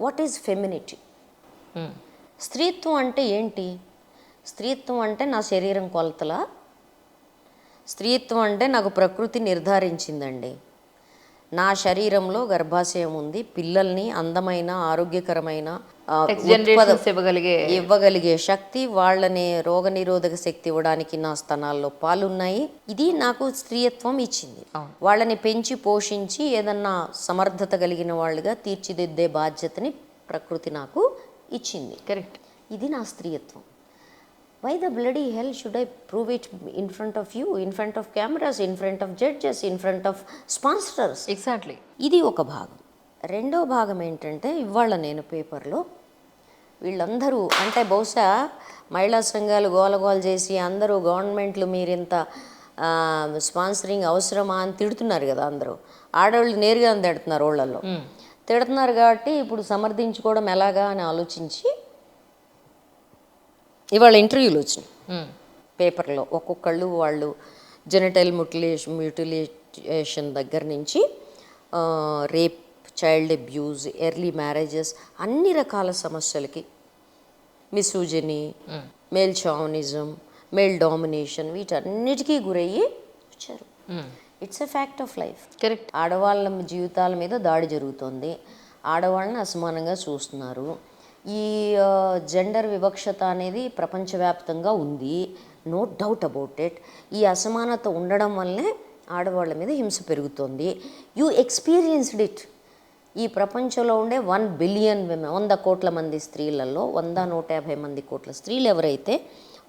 What is femininity? స్త్రీత్వం అంటే ఏంటి? స్త్రీత్వం అంటే నా శరీరం కొలతల, స్త్రీత్వం అంటే నాకు ప్రకృతి నిర్ధారించిందండి. నా శరీరంలో గర్భాశయం ఉంది, పిల్లల్ని అందమైన ఆరోగ్యకరమైన ఇవ్వగలిగే శక్తి, వాళ్ళని రోగనిరోధక శక్తి ఇవ్వడానికి నా స్తనాల్లో పాలున్నాయి. ఇది నాకు స్త్రీయత్వం ఇచ్చింది. వాళ్ళని పెంచి పోషించి ఏదన్నా సమర్థత కలిగిన వాళ్ళుగా తీర్చిదిద్దే బాధ్యతని ప్రకృతి నాకు ఇచ్చింది. కరెక్ట్. ఇది నా స్త్రీయత్వం. Why the bloody hell should I prove it in front of you, in front of cameras, in front of judges, in front of sponsors? Exactly. ఇది ఒక భాగం. రెండో భాగం ఏంటంటే, ఇవాళ నేను పేపర్లో వీళ్ళందరూ అంటే బహుశా మహిళా సంఘాలు గోలగోలు చేసి అందరూ గవర్నమెంట్లు మీరింత స్పాన్సరింగ్ అవసరమా అని తిడుతున్నారు కదా. అందరూ ఆడవాళ్ళు నేరుగా తిడుతున్నారు, వాళ్ళల్లో తిడుతున్నారు. కాబట్టి ఇప్పుడు సమర్థించుకోవడం ఎలాగా అని ఆలోచించి ఇవాళ ఇంటర్వ్యూలు వచ్చినాయి పేపర్లో. ఒక్కొక్కళ్ళు వాళ్ళు జెనిటల్ మ్యూటిలేషన్ దగ్గర నుంచి rape, child abuse, early marriages, అన్ని రకాల సమస్యలకి, మిసోజినీ, మేల్ షావనిజం, మేల్ డామినేషన్, వీటన్నిటికీ గురయ్యి వచ్చారు. It's a fact of life. Correct. ఆడవాళ్ళ జీవితాల మీద దాడి జరుగుతుంది, ఆడవాళ్ళని అసమానంగా చూస్తున్నారు. ఈ జెండర్ వివక్షత అనేది ప్రపంచవ్యాప్తంగా ఉంది, నో డౌట్ అబౌట్ ఇట్. ఈ అసమానత ఉండడం వల్లే ఆడవాళ్ళ మీద హింస పెరుగుతుంది. You experienced it. ఈ ప్రపంచంలో ఉండే 1 బిలియన్ 100 కోట్ల మంది స్త్రీలలో 150 కోట్ల స్త్రీలు ఎవరైతే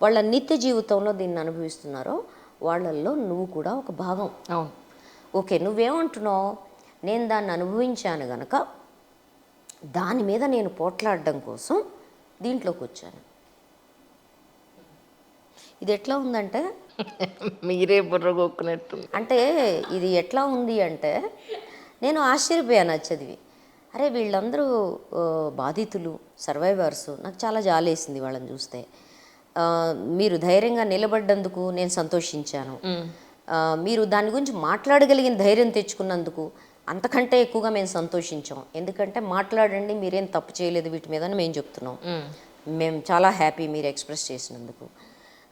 వాళ్ళ నిత్య జీవితంలో దీన్ని అనుభవిస్తున్నారో వాళ్ళల్లో నువ్వు కూడా ఒక భాగం. అవును. ఓకే, నువ్వేమంటున్నావు? నేను దాన్ని అనుభవించాను గనక దాని మీద నేను పోట్లాడడం కోసం దీంట్లోకి వచ్చాను. ఇది ఎట్లా ఉందంటే మీరే బుర్రగొక్కునట్టు. అంటే ఇది ఎట్లా ఉంది అంటే నేను ఆశ్చర్యపోయాను చదివి. అరే వీళ్ళందరూ బాధితులు, సర్వైవర్స్. నాకు చాలా జాలేసింది వాళ్ళని చూస్తే. మీరు ధైర్యంగా నిలబడ్డందుకు నేను సంతోషించాను. మీరు దాని గురించి మాట్లాడగలిగిన ధైర్యం తెచ్చుకున్నందుకు అంతకంటే ఎక్కువగా మేము సంతోషించాం. ఎందుకంటే మాట్లాడండి, మీరేం తప్పు చేయలేదు వీటి మీద అని మేము చెప్తున్నాం. మేము చాలా హ్యాపీ మీరు ఎక్స్ప్రెస్ చేసినందుకు.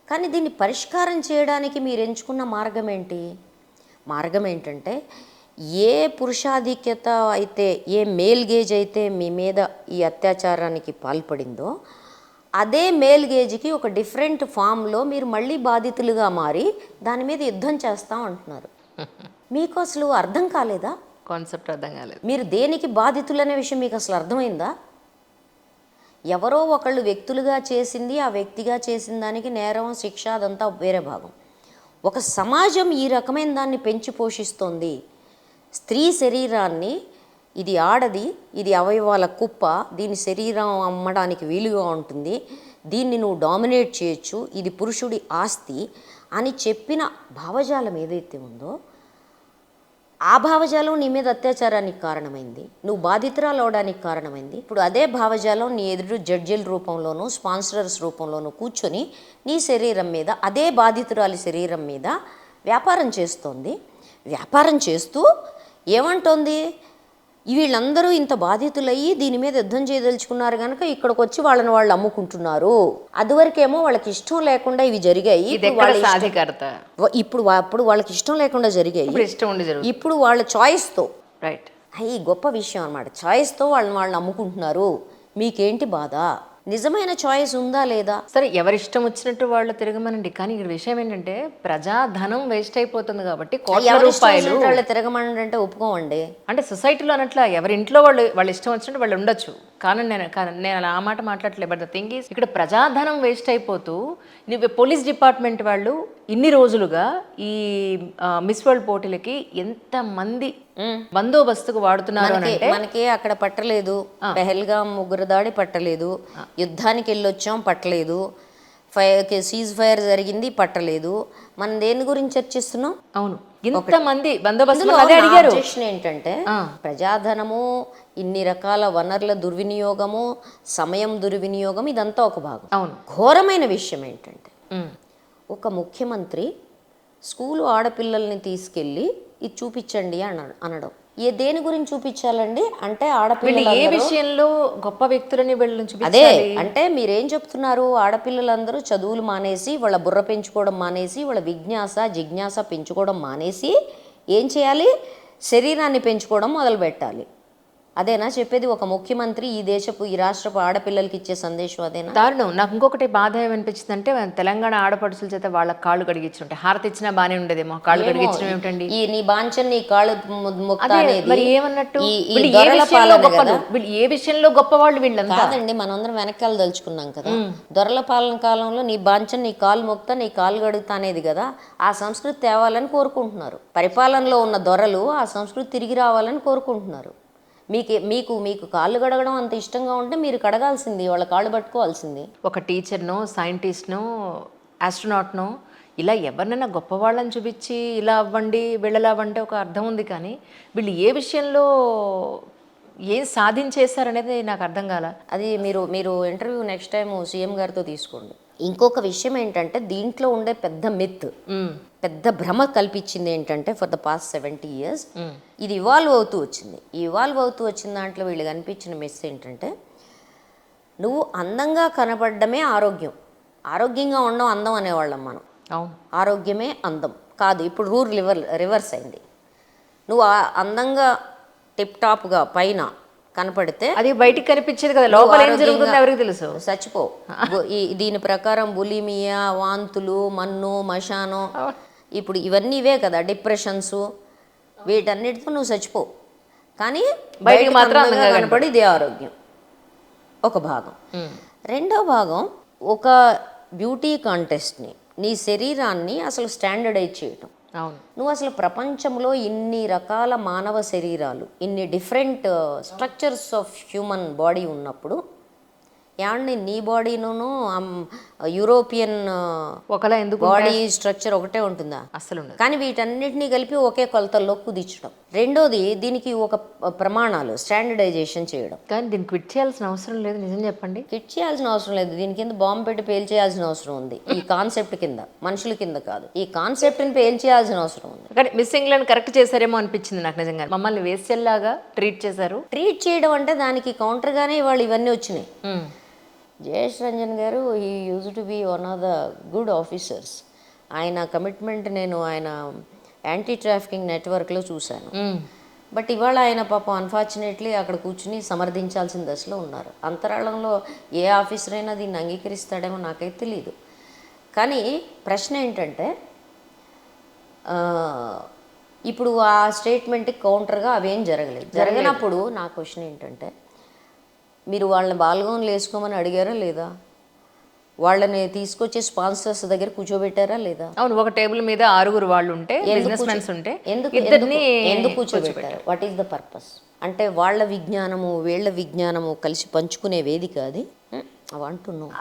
కానీ దీన్ని పరిష్కారం చేయడానికి మీరు ఎంచుకున్న మార్గం ఏంటి? మార్గం ఏంటంటే, ఏ పురుషాధిక్యత అయితే, ఏ మేల్ గేజ్ అయితే మీ మీద ఈ అత్యాచారానికి పాల్పడిందో అదే మేల్ గేజ్కి ఒక డిఫరెంట్ ఫామ్లో మీరు మళ్ళీ బాధితులుగా మారి దాని మీద యుద్ధం చేస్తాం అంటున్నారు. మీకు అసలు అర్థం కాలేదా? కాన్సెప్ట్ అర్థం కాలేదు. మీరు దేనికి బాధితులనే విషయం మీకు అసలు అర్థమైందా? ఎవరో ఒకళ్ళు వ్యక్తులుగా చేసింది, ఆ వ్యక్తిగా చేసిన దానికి నేరం, శిక్ష అదంతా వేరే భాగం. ఒక సమాజం ఈ రకమైన దాన్ని పెంచి పోషిస్తోంది. స్త్రీ శరీరాన్ని, ఇది ఆడది, ఇది అవయవాల కుప్ప, దీని శరీరం అమ్మడానికి వీలుగా ఉంటుంది, దీన్ని నువ్వు డామినేట్ చేయొచ్చు, ఇది పురుషుడి ఆస్తి అని చెప్పిన భావజాలం ఏదైతే ఉందో ఆ భావజాలం నీ మీద అత్యాచారానికి కారణమైంది, నువ్వు బాధితురాలు అవడానికి కారణమైంది. ఇప్పుడు అదే భావజాలం నీ ఎదురు జడ్జిల రూపంలోనూ స్పాన్సరర్స్ రూపంలోనూ కూర్చొని నీ శరీరం మీద, అదే బాధితురాలి శరీరం మీద వ్యాపారం చేస్తోంది. వ్యాపారం చేస్తూ ఏమంటోంది? వీళ్ళందరూ ఇంత బాధితులయ్యి దీని మీద యుద్ధం చేయదలుచుకున్నారు కనుక ఇక్కడికి వచ్చి వాళ్ళని వాళ్ళు అమ్ముకుంటున్నారు. అదివరకేమో వాళ్ళకి ఇష్టం లేకుండా ఇవి జరిగాయి. ఇప్పుడు వాళ్ళకి ఇష్టం లేకుండా జరిగాయి, ఇప్పుడు వాళ్ళ చాయిస్తో. రైట్. ఈ గొప్ప విషయం అన్నమాట. చాయిస్తో వాళ్ళు అమ్ముకుంటున్నారు. మీకేంటి బాధ? నిజమైన చాయిస్ ఉందా లేదా? సరే, ఎవరిష్టం వచ్చినట్టు వాళ్ళు తిరగమనండి. కానీ ఇక్కడ విషయం ఏంటంటే ప్రజాధనం వేస్ట్ అయిపోతుంది కాబట్టి కోట్ల రూపాయలు వాళ్ళు తిరగమనండి అంటే ఒప్పుకోమండి. అంటే సొసైటీలో అన్నట్లా ఎవరింట్లో వాళ్ళ ఇష్టం వచ్చినట్టు వాళ్ళు ఉండొచ్చు. కానీ నేను అలా ఆ మాట మాట్లాడట్లేదు. బట్ ద థింగ్ ఈస్, ఇక్కడ ప్రజాధనం వేస్ట్ అయిపోతూ పోలీస్ డిపార్ట్మెంట్ వాళ్ళు ఇన్ని రోజులుగా ఈ మిస్ వరల్డ్ పోటీలకి ఎంతమంది బందోబస్తుకు వాడుతున్నారు అంటే మనకి అక్కడ పట్టలేదు. పెహల్గాం ఉగ్రదాడి పట్టలేదు, యుద్ధానికి వెళ్ళొచ్చాం పట్టలేదు, సీజ్ ఫైర్ జరిగింది పట్టలేదు. మనం దేని గురించి చర్చిస్తున్నాం? అవును, ఇంతమంది బందోబస్తు అడిగారు. ఏంటంటే ప్రజాధనము, ఇన్ని రకాల వనరుల దుర్వినియోగము, సమయం దుర్వినియోగం, ఇదంతా ఒక భాగం. అవును. ఘోరమైన విషయం ఏంటంటే ఒక ముఖ్యమంత్రి స్కూలు ఆడపిల్లల్ని తీసుకెళ్ళి ఇది చూపించండి అనడం. దేని గురించి చూపించాలండి? అంటే వీళ్ళు ఆడపిల్లలు ఏ విషయంలో గొప్ప వ్యక్తులని వీళ్ళని అదే చూపించాలి? అంటే మీరేం చెప్తున్నారు? ఆడపిల్లలందరూ చదువులు మానేసి వాళ్ళ బుర్ర పెంచుకోవడం మానేసి వాళ్ళ జిజ్ఞాస పెంచుకోవడం మానేసి ఏం చేయాలి? శరీరాన్ని పెంచుకోవడం మొదలు పెట్టాలి. అదేనా చెప్పేది? ఒక ముఖ్యమంత్రి ఈ రాష్ట్రపు ఆడపిల్లలకి ఇచ్చే సందేశం అదేనా? దారుణం. నాకు ఇంకొకటి బాధ ఏమనిపించింది అంటే తెలంగాణ ఆడపడుచుల చేత వాళ్ళ కాళ్ళు కడిగించుంటే హారతి ఇచ్చినా బానే ఉండేదేమో. కాళ్ళు కడిగించడం ఏమిటండి? ఈ నీ బాంచన్ నీ కాళ్ళు ముక్త అదే అనేది మరి ఏమన్నట్టు? ఈ వీళ్ళు ఏ దొరల విషయంలో పాలన గొప్పలు? కదా. వీళ్ళు ఏ విషయంలో గొప్పవాళ్ళు వీళ్ళంతా? కాదండి, మనందరం వెనకాల దలుచుకున్నాం కదా. దొరల పాలన కాలంలో నీ బాంచన్ నీ కాలు మొక్త నీ కాలు గడుగుతా అనేది కదా. ఆ సంస్కృతి తేవాలని కోరుకుంటున్నారు. పరిపాలనలో ఉన్న దొరలు ఆ సంస్కృతి తిరిగి రావాలని కోరుకుంటున్నారు. మీకు కాళ్ళు కడగడం అంత ఇష్టంగా ఉంటే మీరు కడగాల్సింది, వాళ్ళ కాళ్ళు పట్టుకోవాల్సింది. ఒక టీచర్నో, సైంటిస్ట్నో, ఆస్ట్రోనాట్నో ఇలా ఎవరినైనా గొప్పవాళ్ళని చూపించి ఇలా అవ్వండి వీళ్ళలా అవ్వంటే ఒక అర్థం ఉంది. కానీ వీళ్ళు ఏ విషయంలో ఏం సాధించేశారనేది నాకు అర్థం కాల. అది మీరు ఇంటర్వ్యూ నెక్స్ట్ టైం సీఎం గారితో తీసుకోండి. ఇంకొక విషయం ఏంటంటే దీంట్లో ఉండే పెద్ద భ్రమ కల్పించింది ఏంటంటే ఫర్ ద పాస్ట్ 70 years ఇది ఇవాల్వ్ అవుతూ వచ్చింది. ఈ ఇవాల్వ్ అవుతూ వచ్చిన దాంట్లో వీళ్ళు కనిపించిన మెస్ ఏంటంటే నువ్వు అందంగా కనపడమే ఆరోగ్యం, ఆరోగ్యంగా ఉండడం అందం అనేవాళ్ళం మనం. అవును, ఆరోగ్యమే అందం కాదు. ఇప్పుడు రూల్ రివర్స్ అయింది. నువ్వు అందంగా టిప్ టాప్గా పైన కనపడితే అది బయటికి కనిపించేది కదా, లోపల ఏం జరుగుతుందో ఎవరికి తెలుసు? చచ్చిపో. దీని ప్రకారం బులిమియా, వాంతులు, మన్ను, మశానం, ఇప్పుడు ఇవన్నీ ఇవే కదా, డిప్రెషన్స్, వీటన్నిటితో నువ్వు చచ్చిపో. కానీ బయటికి మాత్రం అందంగా కనపడి ఇదే ఆరోగ్యం. ఒక భాగం. రెండో భాగం, ఒక బ్యూటీ కాంటెస్ట్ని, నీ శరీరాన్ని అసలు స్టాండర్డైజ్ చేయటం. అవును, నువ్వు అసలు ప్రపంచంలో ఇన్ని రకాల మానవ శరీరాలు, ఇన్ని different structures of human body ఉన్నప్పుడు ఏమండి నీ బాడీను యూరోపియన్ ఒకలా ఎందుకు బాడీ స్ట్రక్చర్ ఒకటే ఉంటుందా? అసలు ఉండదు. కానీ వీటన్నిటినీ కలిపి ఒకే కొలతల్లో కుదించడం. రెండోది, దీనికి ఒక ప్రమాణాలు స్టాండర్డైజేషన్ చేయడం. కానీ దీన్ని క్విట్ చేయాల్సిన అవసరం లేదు, నిజం చెప్పండి. కిట్ చేయాల్సిన అవసరం లేదు. దీని కింద బాంబు పెట్టి పేల్చేయాల్సిన అవసరం ఉంది. ఈ కాన్సెప్ట్ కింద, మనుషుల కింద కాదు, ఈ కాన్సెప్ట్ని పేల్చేయాల్సిన అవసరం ఉంది. కానీ మిస్ ఇంగ్లాండ్ కరెక్ట్ చేశారేమో అనిపించింది నాకు నిజంగా. మమ్మల్ని వేస్యల్లాగా ట్రీట్ చేశారు. ట్రీట్ చేయడం అంటే దానికి కౌంటర్గానే ఇవాళ ఇవన్నీ వచ్చినాయి. జయేష్ రంజన్ గారు he use to be one of the good officers. ఆయన కమిట్మెంట్ నేను ఆయన యాంటీ ట్రాఫికింగ్ నెట్వర్క్లో చూశాను. బట్ ఇవాళ ఆయన పాపం అన్ఫార్చునేట్లీ అక్కడ కూర్చుని సమర్థించాల్సిన దశలో ఉన్నారు. అంతరాళంలో ఏ ఆఫీసర్ అయినా దీన్ని అంగీకరిస్తాడేమో నాకైతే తెలియదు. కానీ ప్రశ్న ఏంటంటే ఇప్పుడు ఆ స్టేట్మెంట్కి కౌంటర్గా అవేం జరగనప్పుడు నా క్వశ్చన్ ఏంటంటే మీరు వాళ్ళని బాల్గౌన్లు వేసుకోమని అడిగారా లేదా? వాళ్ళని తీసుకొచ్చి స్పాన్సర్స్ దగ్గర కూర్చోబెట్టారా లేదా? అవును, ఒక టేబుల్ మీద 6 వాళ్ళు ఉంటే, బిజినెస్ మెన్స్ ఉంటే, ఎందుకు కూర్చోబెట్టారు? What is the purpose? అంటే వాళ్ళ విజ్ఞానము వీళ్ళ విజ్ఞానము కలిసి పంచుకునే వేదిక అది. అవంటున్నావు.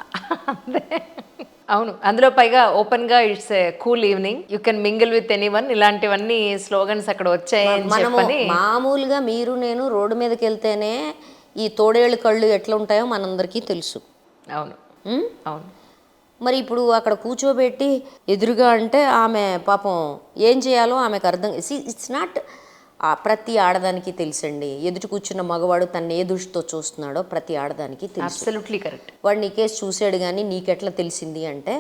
అవును, అందులో పైగా ఓపెన్ గా it's cool evening, you can mingle with anyone, ఇలాంటివన్నీ స్లోగన్స్ అక్కడ వచ్చాయని చెప్పని. మామూలుగా మీరు నేను రోడ్డు మీదకి వెళ్తేనే ఈ తోడేళ్ళు కళ్ళు ఎట్లా ఉంటాయో మనందరికీ తెలుసు. అవును, అవును. మరి ఇప్పుడు అక్కడ కూర్చోబెట్టి ఎదురుగా అంటే ఆమె పాపం ఏం చేయాలో ఆమెకు అర్థం. ఇట్స్ నాట్ ప్రతి ఆడదానికి తెలుసండి. ఎదుటి కూర్చున్న మగవాడు తను ఏ దృష్టితో చూస్తున్నాడో ప్రతి ఆడదానికి తెలుసు. Absolutely correct. వాడు నీ కేసు చూసాడు కానీ నీకెట్లా తెలిసింది అంటే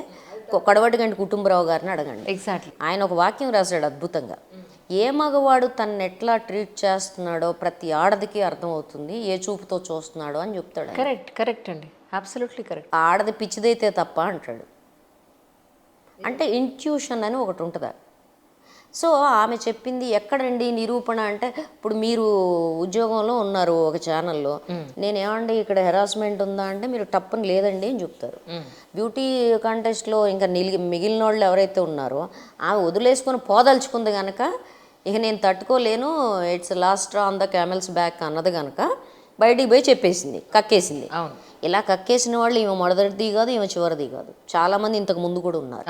కడవటి గంటి కుటుంబరావు గారిని అడగండి. ఎగ్జాక్ట్లీ. ఆయన ఒక వాక్యం రాశాడు అద్భుతంగా. ఏ మగవాడు తను ఎట్లా ట్రీట్ చేస్తున్నాడో ప్రతి ఆడదికి అర్థమవుతుంది, ఏ చూపుతో చూస్తున్నాడో అని చెప్తాడు. కరెక్ట్, కరెక్ట్ అండి, అబ్సల్యూట్లీ కరెక్ట్. ఆడది పిచ్చిదైతే తప్ప అంటాడు. అంటే ఇంట్యూషన్ అని ఒకటి ఉంటుందా? సో ఆమె చెప్పింది ఎక్కడండి నిరూపణ అంటే, ఇప్పుడు మీరు ఉద్యోగంలో ఉన్నారు ఒక ఛానల్లో, నేనేమండి ఇక్కడ హెరాస్మెంట్ ఉందా అంటే మీరు టప్పని లేదండి అని చెప్తారు. బ్యూటీ కాంటెస్ట్లో ఇంకా మిగిలిన వాళ్ళు ఎవరైతే ఉన్నారో ఆమె వదిలేసుకొని పోదలుచుకుంది కనుక ఇక నేను తట్టుకోలేను, it's last on the camels back అన్నది కనుక బయటికి పోయి చెప్పేసింది, కక్కేసింది. ఇలా కక్కేసిన వాళ్ళు ఈమె మొదటిది కాదు, ఈమె చివరిది కాదు, చాలామంది ఇంతకు ముందు కూడా ఉన్నారు.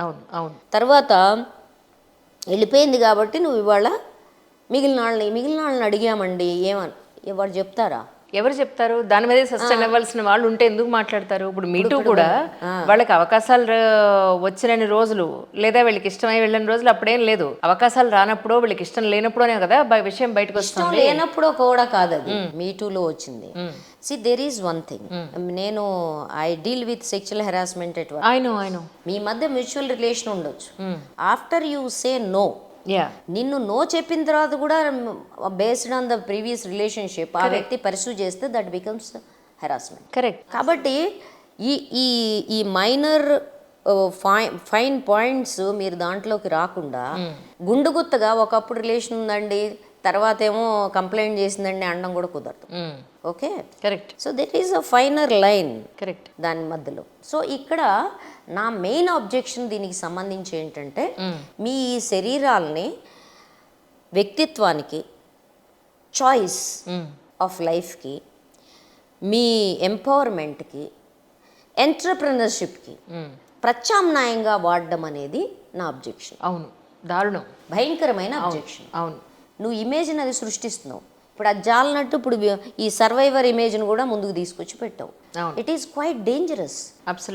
తర్వాత వెళ్ళిపోయింది కాబట్టి నువ్వు ఇవాళ మిగిలిన వాళ్ళని అడిగామండి ఏమని వాడు చెప్తారా? ఎవరు చెప్తారు? దాని మీద సస్టైన్ అవ్వాల్సిన వాళ్ళు ఉంటే ఎందుకు మాట్లాడతారు? ఇప్పుడు మీటూ కూడా వాళ్ళకి అవకాశాలు వచ్చినన్ని రోజులు, లేదా వీళ్ళకి ఇష్టమై వెళ్ళిన రోజులు అప్పుడేం లేదు. అవకాశాలు రానప్పుడు, వీళ్ళకి ఇష్టం లేనప్పుడోనే కదా విషయం బయటకు ఇష్టం వస్తుంది. లేనప్పుడు కూడా కాదు, అది మీటూలో వచ్చింది. See there is one thing, నేను I deal with sexual harassment at work. ఆయన మీ మధ్య మ్యూచువల్ రిలేషన్ ఉండొచ్చు, ఆఫ్టర్ యూ సే నో, నిన్ను నో చెప్పిన తర్వాత కూడా based on the previous relationship ఆ వ్యక్తి పర్సూ చేస్తే దట్ బికమ్స్ హెరాస్మెంట్. కరెక్ట్. కాబట్టి ఈ ఈ ఈ మైనర్ ఫైన్ పాయింట్స్ మీరు దాంట్లోకి రాకుండా గుండుగుత్తగా ఒకప్పుడు రిలేషన్ ఉందండి తర్వాత ఏమో కంప్లైంట్ చేసిందండి అనడం కూడా కుదరదు. Okay, correct. So there is a finer line correct దాని మధ్యలో. సో ఇక్కడ నా మెయిన్ అబ్జెక్షన్ దీనికి సంబంధించి ఏంటంటే, మీ ఈ శరీరాల్ని వ్యక్తిత్వానికి, చాయిస్ ఆఫ్ లైఫ్కి, మీ ఎంపవర్మెంట్కి, ఎంటర్ప్రెనర్షిప్కి ప్రత్యామ్నాయంగా వాడడం అనేది నా అబ్జెక్షన్. అవును, దారుణం, భయంకరమైన అబ్జెక్షన్. అవును. నువ్వు ఇమేజ్ని అది సృష్టిస్తున్నావు. ఇప్పుడు అది జాలనట్టు ఇప్పుడు ఈ సర్వైవర్ ఇమేజ్ని కూడా ముందుకు తీసుకొచ్చి పెట్టావు. It is quite dangerous.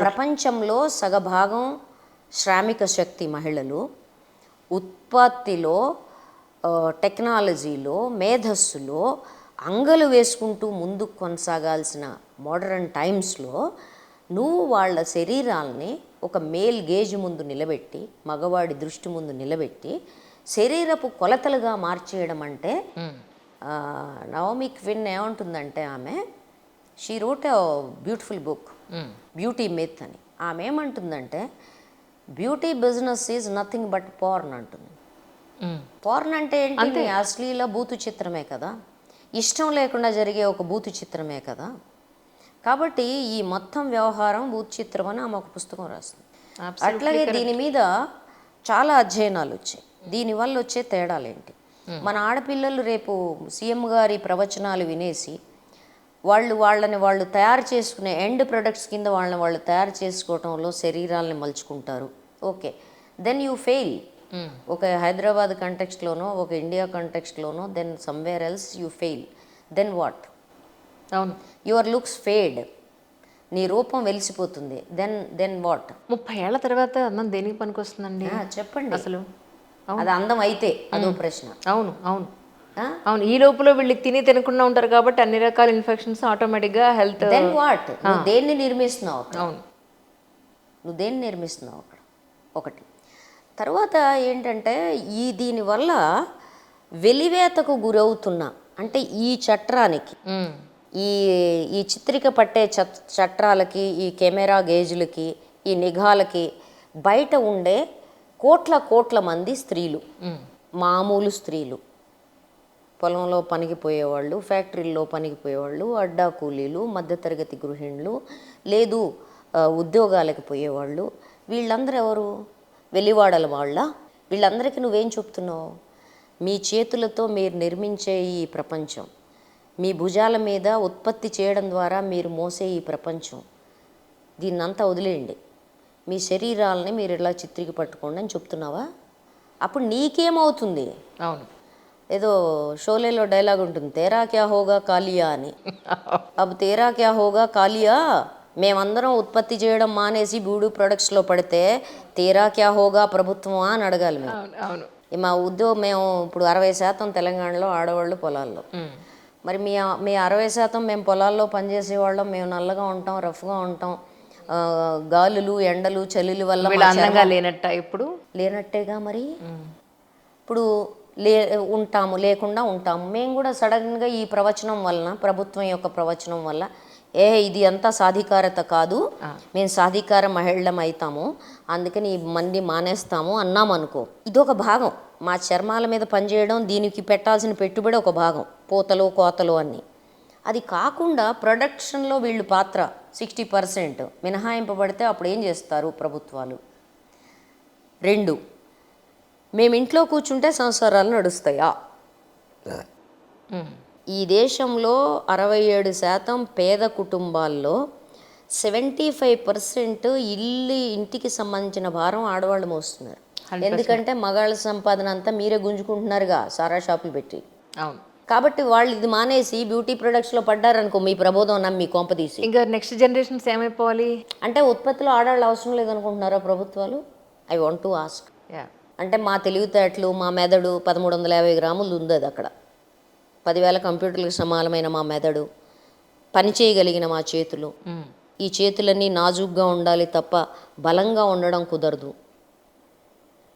ప్రపంచంలో సగభాగం శ్రామిక శక్తి మహిళలు, ఉత్పత్తిలో, టెక్నాలజీలో, మేధస్సులో అంగలు వేసుకుంటూ ముందుకు కొనసాగాల్సిన మోడర్న్ టైమ్స్లో నువ్వు వాళ్ళ శరీరాల్ని ఒక మేల్ గేజ్ ముందు నిలబెట్టి, మగవాడి దృష్టి ముందు నిలబెట్టి శరీరపు కొలతలుగా మార్చేయడం అంటే, నవోమి క్విన్ ఏమంటుందంటే, ఆమె she wrote a beautiful book beauty myth అని. ఆమె ఏమంటుందంటే, beauty business is nothing but porn అంటుంది. పార్న్ అంటే ఏంటి? అశ్లీల బూతు చిత్రమే కదా, ఇష్టం లేకుండా జరిగే ఒక బూతు చిత్రమే కదా. కాబట్టి ఈ మొత్తం వ్యవహారం బూతు చిత్రం అని ఆమె ఒక పుస్తకం రాస్తుంది. అట్లాగే దీని మీద చాలా అధ్యయనాలు వచ్చాయి. దీనివల్ల వచ్చే తేడాలేంటి? మన ఆడపిల్లలు రేపు సీఎం గారి ప్రవచనాలు వినేసి వాళ్ళని తయారు చేసుకునే ఎండ్ ప్రొడక్ట్స్ కింద వాళ్ళు తయారు చేసుకోవటంలో శరీరాలని మలుచుకుంటారు. Okay, then you fail. ఒక హైదరాబాద్ కంటెక్స్ట్లోనో, ఒక ఇండియా కంటెక్స్ట్లోనో, then somewhere else you fail. Then what? అవును, యువర్ లుక్స్ ఫేడ్, నీ రూపం వెలిసిపోతుంది. Then what? 30 ఏళ్ల తర్వాత అందం దేనికి పనికి వస్తుందండి? చెప్పండి అసలు. అది అందం అయితే అదో ప్రశ్న. అవును అవును అవును. ఈ లోపల వీళ్ళకి తినకుండా ఉంటారు కాబట్టి అన్ని రకాల ఇన్ఫెక్షన్స్ ఆటోమేటిక్గా హెల్త్. Then what? నువ్వు దేన్ని నిర్మిస్తున్నావు? అవును, నువ్వు దేన్ని నిర్మిస్తున్నావు అక్కడ? ఒకటి. తర్వాత ఏంటంటే, దీనివల్ల వెలివేతకు గురవుతున్నా, అంటే ఈ చట్రానికి, ఈ చిత్రిక పట్టే చట్రాలకి, ఈ కెమెరా గేజ్లకి, ఈ నిఘాలకి బయట ఉండే కోట్ల మంది స్త్రీలు, మామూలు స్త్రీలు, పొలంలో పనికి పోయేవాళ్ళు, ఫ్యాక్టరీల్లో పనికి పోయేవాళ్ళు, అడ్డా కూలీలు, మధ్యతరగతి గృహిణులు, లేదు ఉద్యోగాలకు పోయేవాళ్ళు, వీళ్ళందరూ ఎవరు? వెలివాడల వాళ్ళ. వీళ్ళందరికీ నువ్వేం చెప్తున్నావు? మీ చేతులతో మీరు నిర్మించే ఈ ప్రపంచం, మీ భుజాల మీద ఉత్పత్తి చేయడం ద్వారా మీరు మోసే ఈ ప్రపంచం, దీన్నంతా వదిలేయండి, మీ శరీరాలని మీరు ఇలా చిత్రికి పట్టుకోండి అని చెప్తున్నావా? అప్పుడు నీకేమవుతుంది? అవును, ఏదో షోలేలో డైలాగ్ ఉంటుంది, తేరా క్యా హోగా కాలియా అని. అప్పుడు తేరా క్యా హోగా కాలియా, మేమందరం ఉత్పత్తి చేయడం మానేసి బ్యూటీ ప్రొడక్ట్స్లో పడితే తేరా క్యా హోగా ప్రభుత్వమా అని అడగాలి మేము. అవును. మా ఉద్యోగం, మేము ఇప్పుడు 60% తెలంగాణలో ఆడవాళ్ళు పొలాల్లో. మరి మీ 60% మేము పొలాల్లో పనిచేసేవాళ్ళం, మేము నల్లగా ఉంటాం, రఫ్గా ఉంటాం, గాలులు, ఎండలు, చలిల వల్ల అందంగా లేనట్ట ఇప్పుడు? లేనట్టేగా మరి. ఇప్పుడు ఉంటాము, లేకుండా ఉంటాము. మేము కూడా సడన్గా ఈ ప్రవచనం వలన, ప్రభుత్వం యొక్క ప్రవచనం వల్ల, ఇది అంతా సాధికారత కాదు, మేము సాధికార మహిళలం అవుతాము, అందుకని ఈ మంది మానేస్తాము అన్నామనుకో, ఇదొక భాగం. మా చర్మాల మీద పనిచేయడం, దీనికి పెట్టాల్సిన పెట్టుబడి ఒక భాగం, పూతలు కోతలు అన్నీ. అది కాకుండా ప్రొడక్షన్లో వీళ్ళు పాత్ర 60% మినహాయింపబడితే అప్పుడు ఏం చేస్తారు ప్రభుత్వాలు? 2, మేము ఇంట్లో కూర్చుంటే సంసారాలు నడుస్తాయా? ఈ దేశంలో 67% పేద కుటుంబాల్లో 75% ఇంటికి సంబంధించిన భారం ఆడవాళ్ళు మోస్తున్నారు. ఎందుకంటే మగాళ్ళ సంపాదన అంతా మీరే గుంజుకుంటున్నారుగా సారా షాపులు పెట్టి. అవును. కాబట్టి వాళ్ళు ఇది మానేసి బ్యూటీ ప్రొడక్ట్స్లో పడ్డారనుకో మీ ప్రబోధం నమ్మి కొంపదీసి. ఇంకా నెక్స్ట్ జనరేషన్స్ ఏమైపోవాలి? అంటే ఉత్పత్తిలో ఆడవాళ్ళు అవసరం లేదనుకుంటున్నారా ప్రభుత్వాలు? I want to ask. Yeah, అంటే మా తెలివితేటలు, మా మెదడు 1350 గ్రాములు ఉంది అది అక్కడ. 10,000 కంప్యూటర్లకు సమానమైన మా మెదడు, పని చేయగలిగిన మా చేతులు, ఈ చేతులన్నీ నాజూగ్గా ఉండాలి తప్ప బలంగా ఉండడం కుదరదు.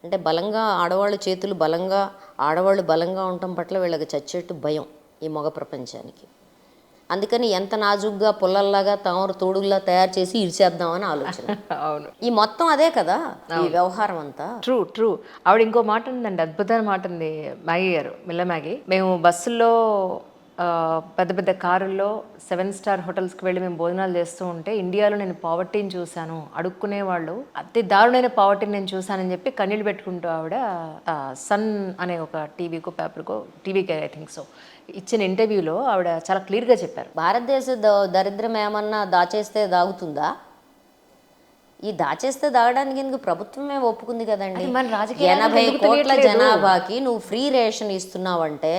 అంటే బలంగా ఆడవాళ్ళ చేతులు బలంగా, ఆడవాళ్ళు బలంగా ఉండటం పట్ల వీళ్ళకి చచ్చేట్టు భయం ఈ మగ ప్రపంచానికి. అందుకని ఎంత నాజుగ్గా పుల్లల్లాగా తామర తోడుల్లా తయారు చేసి ఇరిచేద్దామని ఆలోచన. అవును, ఈ మొత్తం అదే కదా ఈ వ్యవహారం అంతా. True true. ఆవిడ ఇంకో మాట ఉందండి, అద్భుతమైన మాట ఉంది మ్యాగీ గారు, మిల్ల మ్యాగీ. మేము బస్సుల్లో పెద్ద పెద్ద కారుల్లో 7 స్టార్ హోటల్స్కి వెళ్ళి మేము భోజనాలు చేస్తూ ఉంటే ఇండియాలో నేను పావర్టీని చూశాను, అడుక్కునే వాళ్ళు అతి దారుణమైన పావర్టీని నేను చూశానని చెప్పి కన్నీళ్ళు పెట్టుకుంటూ ఆవిడ సన్ అనే ఒక టీవీకో పేపర్కో, టీవీకి ఐ థింక్ సో, ఇచ్చిన ఇంటర్వ్యూలో ఆవిడ చాలా క్లియర్గా చెప్పారు. భారతదేశ దరిద్రం ఏమన్నా దాచేస్తే దాగుతుందా? ఈ దాచేస్తే దాగడానికి ఎందుకు ప్రభుత్వమే ఒప్పుకుంది కదండి. మన రాజకీయాలు 80 కోట్ల జనాభాకి నువ్వు ఫ్రీ రేషన్ ఇస్తున్నావంటే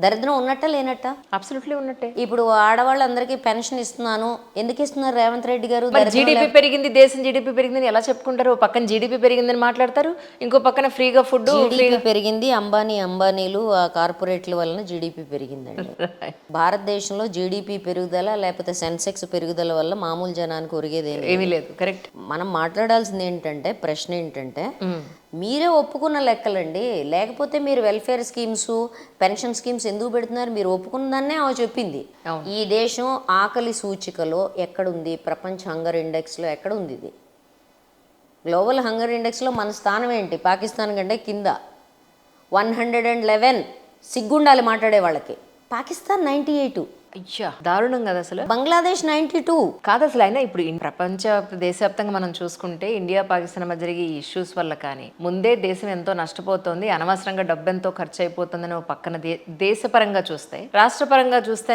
దరిద్రం ఉన్నట్ట లేనట్ట? అబ్సల్యూట్లీ ఉన్నట్టే. ఇప్పుడు ఆడవాళ్ళందరికీ పెన్షన్ ఇస్తున్నాను, ఎందుకు ఇస్తున్నారు రేవంత్ రెడ్డి గారు? జీడిపి పెరిగింది, దేశం జీడిపి పెరిగిందని ఎలా చెప్పుకుంటారు? పక్కన జీడిపి పెరిగిందని మాట్లాడతారు, ఇంకో పక్కన ఫ్రీగా ఫుడ్. జీడిపి పెరిగింది, అంబానీలు ఆ కార్పొరేట్ల వలన జీడిపి పెరిగిందండి. భారతదేశంలో జీడిపి పెరుగుదల లేకపోతే సెన్సెక్స్ పెరుగుదల వల్ల మామూలు జనానికి ఒరిగేది ఏమీ లేదు. కరెక్ట్. మనం మాట్లాడాల్సింది ఏంటంటే, ప్రశ్న ఏంటంటే, మీరే ఒప్పుకున్న లెక్కలండి. లేకపోతే మీరు వెల్ఫేర్ స్కీమ్స్, పెన్షన్ స్కీమ్స్ ఎందుకు పెడుతున్నారు? మీరు ఒప్పుకున్న దాన్నే ఆమె చెప్పింది. ఈ దేశం ఆకలి సూచికలో ఎక్కడుంది? ప్రపంచ హంగర్ ఇండెక్స్లో ఎక్కడ ఉంది ఇది? గ్లోబల్ హంగర్ ఇండెక్స్లో మన స్థానం ఏంటి? పాకిస్తాన్ కంటే కింద 111. సిగ్గుండాలి మాట్లాడే వాళ్ళకి. పాకిస్తాన్ 98. అయ్యా, దారుణం కదా అసలు. బంగ్లాదేశ్ 92. కాదు అసలు. అయినా ఇప్పుడు ప్రపంచ దేశవ్యాప్తంగా మనం చూసుకుంటే ఇండియా పాకిస్తాన్ మధ్య జరిగే ఈ ఇష్యూస్ వల్ల కానీ ముందే దేశం ఎంతో నష్టపోతుంది, అనవసరంగా డబ్బు ఎంతో ఖర్చు అయిపోతుందని ఒక పక్కన దేశపరంగా చూస్తే, రాష్ట్రపరంగా చూస్తే